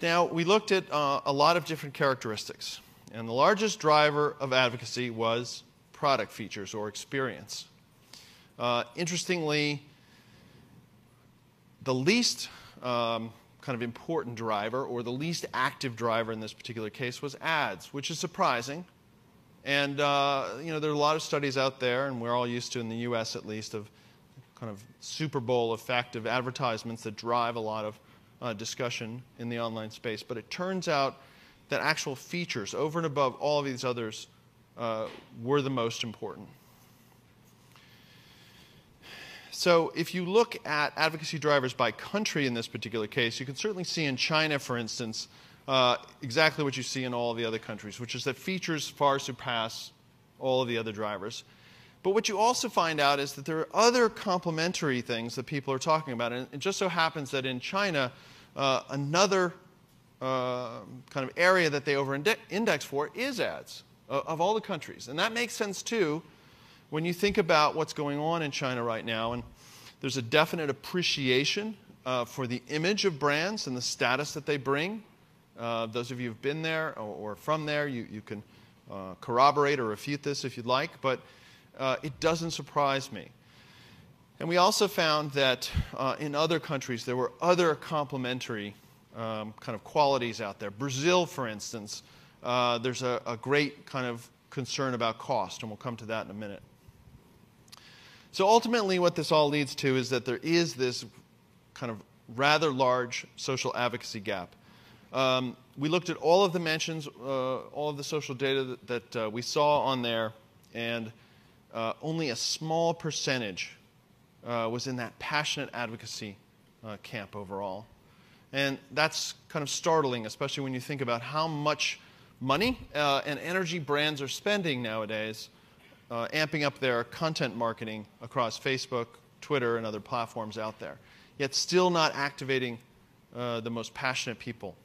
Now, we looked at a lot of different characteristics, and the largest driver of advocacy was product features or experience. Interestingly, the least kind of important driver, or the least active driver in this particular case, was ads, which is surprising. And there are a lot of studies out there, and we're all used to, in the U.S. at least, of kind of Super Bowl effective advertisements that drive a lot of discussion in the online space. But it turns out that actual features, over and above all of these others, were the most important. So if you look at advocacy drivers by country in this particular case, you can certainly see in China, for instance, exactly what you see in all of the other countries, which is that features far surpass all of the other drivers. But what you also find out is that there are other complementary things that people are talking about. And it just so happens that in China, another kind of area that they over-index for is ads of all the countries. And that makes sense, too, when you think about what's going on in China right now. And there's a definite appreciation for the image of brands and the status that they bring. Those of you who've been there or from there, you can corroborate or refute this if you'd like. But it doesn't surprise me. And we also found that in other countries, there were other complementary kind of qualities out there. Brazil, for instance, there's a great kind of concern about cost, and we'll come to that in a minute. So ultimately, what this all leads to is that there is this kind of rather large social advocacy gap. We looked at all of the mentions, all of the social data that we saw on there, and only a small percentage was in that passionate advocacy camp overall. And that's kind of startling, especially when you think about how much money and energy brands are spending nowadays amping up their content marketing across Facebook, Twitter, and other platforms out there, yet still not activating the most passionate people